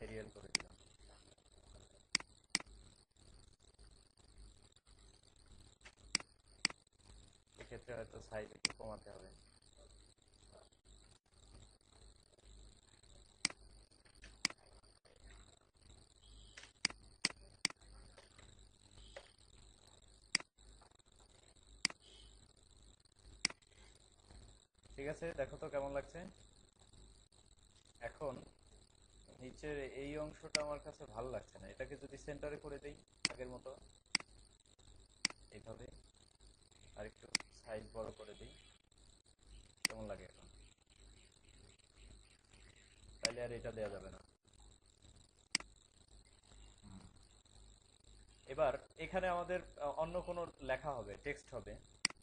Speaker 1: এরিয়াল করে দিলাম। এক্ষেত্রে হয়তো সাইজ একটু কমাতে হবে। ঠিক আছে, দেখো তো কেমন লাগছে। এখন নিচের এই অংশটা আমার কাছে ভালো লাগছে না, এটাকে যদি সেন্টারে করে দেই আগের মতো এইভাবে, আর একটু সাইজ বড় করে দিই, কেমন লাগে এখন? তাইলে আর এটা দেয়া যাবে না। এবার এখানে আমাদের অন্য কোনো লেখা হবে, টেক্সট হবে,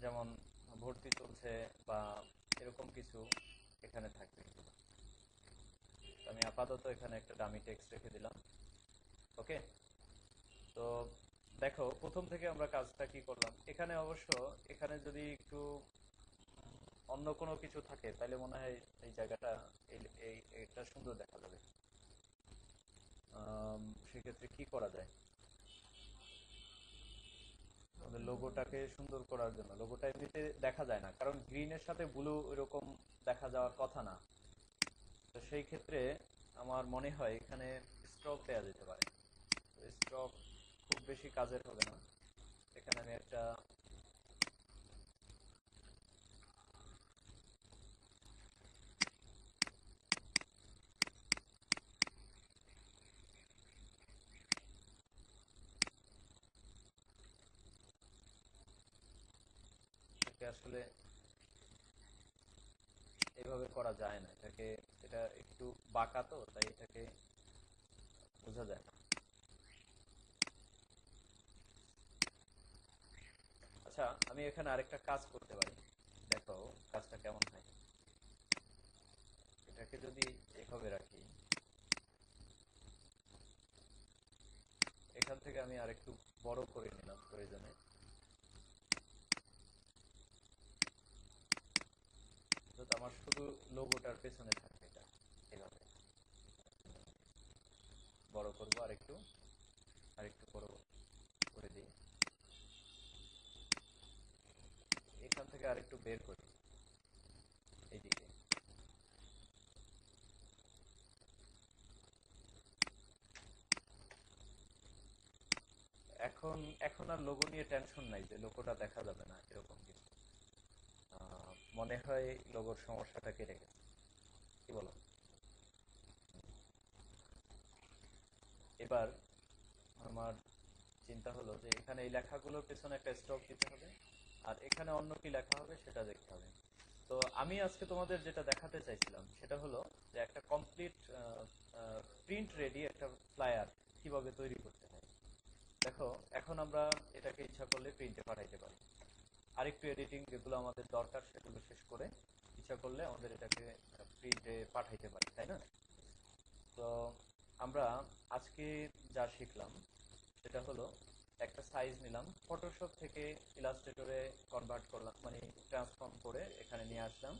Speaker 1: যেমন ভর্তি চলছে বা এরকম কিছু এখানে থাকবে। আমি আপাতত এখানে একটা ডামি টেক্সট রেখে দিলাম। ওকে, তো দেখো প্রথম থেকে আমরা কাজটা কি করলাম। এখানে অবশ্য, এখানে যদি একটু অন্য কোনো কিছু থাকে তাহলে মনে হয় এই জায়গাটা, এটা সুন্দর দেখা যাবে। সেক্ষেত্রে কি করা যায়? আমাদের লোগোটাকে সুন্দর করার জন্য, লোগোটা এমনিতে দেখা যায় না, কারণ গ্রিনের সাথে ব্লু এরকম দেখা যাওয়ার কথা না। তো সেই ক্ষেত্রে আমার মনে হয় এখানে স্ট্রোক দেওয়া যেতে পারে। স্ট্রোক খুব বেশি কাজের হবে না। এখানে আমি একটা আসলে এভাবে করা যায় না, এটাকে, এটা একটু বাঁকা তো তাই এটাকে বোঝা যায় না। আচ্ছা, আমি এখানে আরেকটা কাজ করতে পারি, দেখো কাজটা কেমন হয়। এটাকে যদি এভাবে রাখি, এখান থেকে আমি আরেকটু বড় করে নিলাম প্রয়োজনে, যাতে আমার শুধু লোগোটার পেছনে থাকে। এটা এভাবে বড় করবো, আরেকটু আরেকটু বড় করে দিই, এখান থেকে আরেকটু বের করি এইদিকে। এখন এখন আর লোগো নিয়ে টেনশন নাই যে লোগোটা দেখা যাবে না এরকম কিছু। মনে হয় লোগোর সমস্যাটা কেটে গেছে, কি বলো? এবার আমার চিন্তা হলো যে এখানে এই লেখাগুলোর পেছনে একটা স্টক দিতে হবে, আর এখানে অন্য কি লেখা হবে সেটা দেখতে হবে। তো আমি আজকে তোমাদের যেটা দেখাতে চাইছিলাম সেটা হলো যে একটা কমপ্লিট প্রিন্ট রেডি একটা ফ্লায়ার কিভাবে তৈরি করতে হয়। দেখো, এখন আমরা এটাকে ইচ্ছা করলে প্রিন্টে পাঠাইতে পারি, আরেকটু এডিটিং যেগুলো আমাদের দরকার সেগুলো শেষ করে ইচ্ছা করলে আমাদের এটাকে প্রিন্টে পাঠাইতে পারি, তাই না? তো আমরা আজকে যা শিখলাম সেটা হলো একটা সাইজ নিলাম, ফটোশপ থেকে ইলাস্ট্রেটরে কনভার্ট করলাম, মানে ট্রান্সফর্ম করে এখানে নিয়ে আসলাম।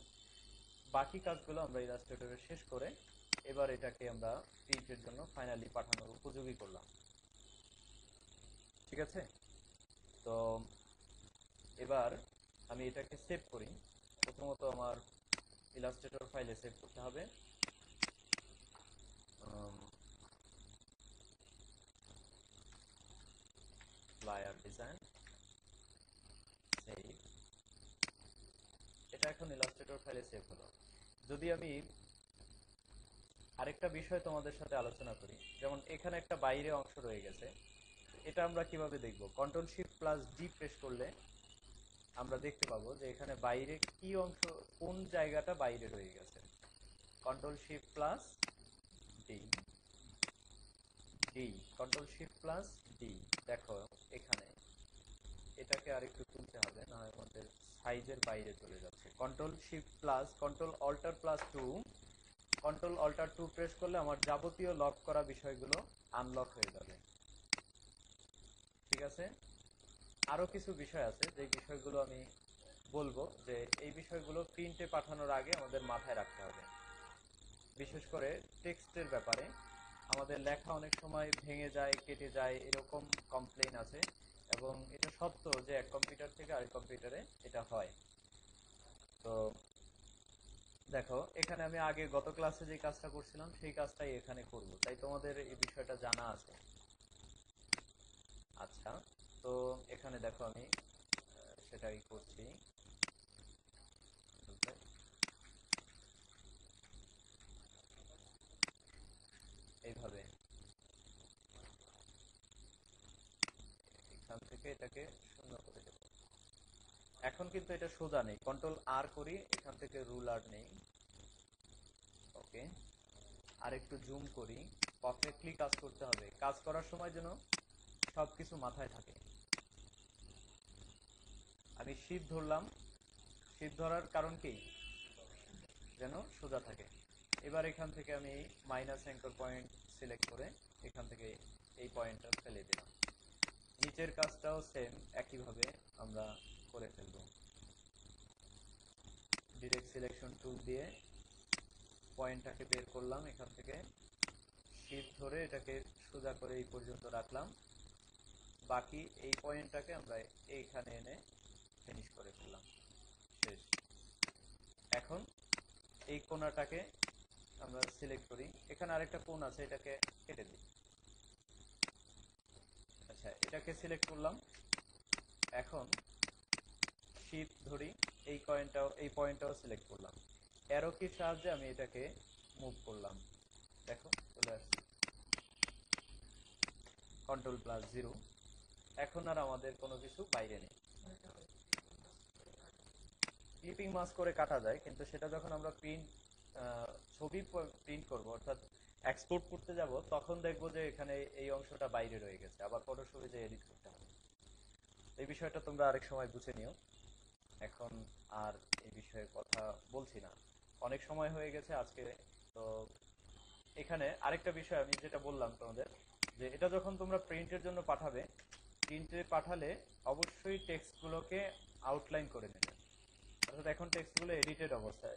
Speaker 1: বাকি কাজগুলো আমরা ইলাস্ট্রেটরে শেষ করে এবার এটাকে আমরা প্রিন্টের জন্য ফাইনালি পাঠানোর উপযোগী করলাম। ঠিক আছে? তো এবার আমি এটাকে সেভ করি। প্রথমত আমার ইলাস্ট্রেটর ফাইলে সেভ করতে হবে। ফ্লায়ার ডিজাইন সেভ, এটা এখন ইলাস্ট্রেটর ফাইলে সেভ হলো। যদি আমি আরেকটা বিষয় তোমাদের সাথে আলোচনা করি, যেমন এখানে একটা বাইরে অংশ রয়ে গেছে, এটা আমরা কিভাবে দেখব? Control shift plus D press করলে আমরা দেখতে পাবো যে এখানে বাইরে কি অংশ, কোন জায়গাটা বাইরে রয়ে গেছে। Control shift plus D, D, control shift plus D. দেখো এখানে এটাকে আরেকটু তুলতে হবে, না হয় আমাদের সাইজের বাইরে চলে যাচ্ছে। Control shift plus control alter plus two, control alter two press করলে আমার যাবতীয় লক করা বিষয়গুলো আনলক হয়ে যাবে। ঠিক আছে? আরো কিছু বিষয় আছে যে বিষয়গুলো আমি বলবো, যে এই বিষয়গুলো প্রিন্টে পাঠানোর আগে আমাদের মাথায় রাখতে হবে। বিশেষ করে টেক্সটের ব্যাপারে আমাদের লেখা অনেক সময় ভেঙে যায়, কেটে যায়, এরকম কমপ্লেইন আছে, এবং এটা সত্য যে এক কম্পিউটার থেকে আরেক কম্পিউটারে এটা হয়। তো দেখো, এখানে আমি আগে গত ক্লাসে যে কাজটা করছিলাম সেই কাজটাই এখানে করব, তাই তোমাদের এই বিষয়টা জানা আছে। আচ্ছা, তো এখানে দেখো আমি সেটাই করছি। এইভাবে এখান থেকে এটাকে শূন্য করে দেব। এখন কিন্তু এটা সোজা নেই, কন্ট্রোল আর করি, এখান থেকে রুল আর নেই। ওকে, আর একটু জুম করি। পারফেক্টলি কাজ করতে হবে, কাজ করার সময় যেন সবকিছু মাথায় থাকে। আমি শিফট ধরলাম, শিফট ধরার কারণ কি? যেন সোজা থাকে। এবার এখান থেকে আমি মাইনাস অ্যাঙ্কর পয়েন্ট সিলেক্ট করে এখান থেকে এই পয়েন্টটা ফেলে দিলাম। নিচের কাজটাও সেম একইভাবে আমরা করে ফেলবো। ডিরেক্ট সিলেকশন টুল দিয়ে পয়েন্টটাকে বের করলাম, এখান থেকে শিফট ধরে এটাকে সোজা করে এই পর্যন্ত রাখলাম। বাকি এই পয়েন্টটাকে আমরা এইখানে এনে ফিনিশ করে ফেললাম। শেষ। এখন এই কোণাটাকে আমরা সিলেক্ট করি, এখানে আরেকটা কোণ আছে, এটাকে কেটে দিই। আচ্ছা, এটাকে সিলেক্ট করলাম। এখন শিফট ধরি, এই পয়েন্টটাও সিলেক্ট করলাম। অ্যারো কির সাহায্যে আমি এটাকে মুভ করলাম, দেখো চলে আসছে। Control plus zero. এখন আর আমাদের কোনো কিছু বাইরে নেই। ক্লিপিং মাস্ক করে কাটা যায়, কিন্তু সেটা যখন আমরা ছবি প্রিন্ট করব, অর্থাৎ এক্সপোর্ট করতে যাব, তখন দেখবো যে এখানে এই অংশটা বাইরে রয়ে গেছে, আবার ফটোশপে যে এডিট করতে হবে। এই বিষয়টা তোমরা আরেক সময় বুঝে নিও, এখন আর এই বিষয়ে কথা বলছি না, অনেক সময় হয়ে গেছে আজকে। তো এখানে আরেকটা বিষয় আমি যেটা বললাম তোমাদের, যে এটা যখন তোমরা প্রিন্টের জন্য পাঠাবে, প্রিন্টে পাঠালে অবশ্যই টেক্সটগুলোকে আউটলাইন করে নেবে। অর্থাৎ এখন টেক্সটগুলো এডিটেড অবস্থায়,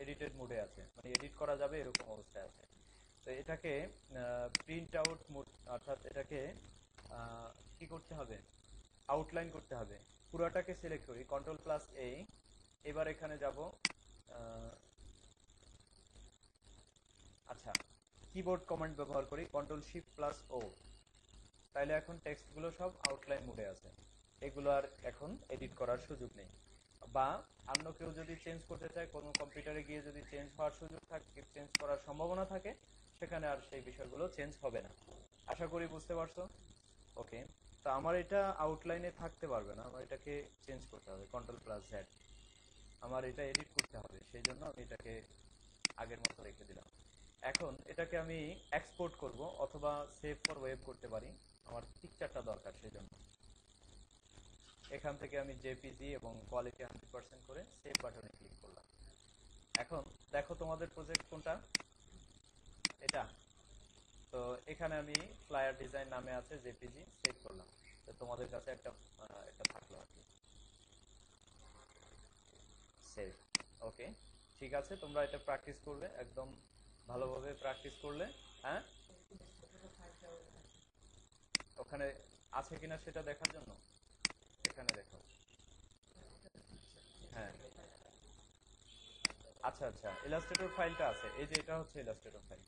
Speaker 1: এডিটেড মোডে আছে, মানে এডিট করা যাবে এরকম অবস্থায় আছে। তো এটাকে প্রিন্ট আউট মোড, অর্থাৎ এটাকে কি করতে হবে? আউটলাইন করতে হবে। পুরোটাকে সিলেক্ট করি, কন্ট্রোল প্লাস এ। এবার এখানে যাব, আচ্ছা, কিবোর্ড কমান্ড ব্যবহার করি, কন্ট্রোল শিফট প্লাস ও। তাইলে এখন টেক্সটগুলো সব আউটলাইন মোডে আছে, এগুলো আর এখন এডিট করার সুযোগ নেই। বা অন্য কেউ যদি চেঞ্জ করতে চায়, কোনো কম্পিউটারে গিয়ে যদি চেঞ্জ হওয়ার সুযোগ থাকে, চেঞ্জ করার সম্ভাবনা থাকে, সেখানে আর সেই বিষয়গুলো চেঞ্জ হবে না। আশা করি বুঝতে পারছো। ওকে, তো আমার এটা আউটলাইনে থাকতে পারবে না, আমার এটাকে চেঞ্জ করতে হবে, কন্ট্রোল প্লাস জেড। আমার এটা এডিট করতে হবে, সেই জন্য আমি এটাকে আগের মতো রেখে দিলাম। এখন এটাকে আমি এক্সপোর্ট করব অথবা সেভ ফর ওয়েব করতে পারি। আমার পিকচারটা দরকার, সেই জন্য এখান থেকে আমি জেপিজি এবং কোয়ালিটি 100% করে সেভ বাটনে ক্লিক করলাম। এখন দেখো তোমাদের প্রজেক্ট কোনটা, এটা। তো এখানে আমি ফ্লায়ার ডিজাইন নামে আছে জেপিজি, সেভ করলাম। তো তোমাদের কাছে একটা এটা থাকলো আর কি, সেভ। ওকে, ঠিক আছে, তোমরা এটা প্র্যাকটিস করবে, একদম ভালোভাবে প্র্যাকটিস করলে। হ্যাঁ, ওখানে আছে কিনা সেটা দেখার জন্য এখানে দেখো। হ্যাঁ, আচ্ছা আচ্ছা, ইলাস্ট্রেটর ফাইলটা আছে, এই যে এটা হচ্ছে ইলাস্ট্রেটর ফাইল।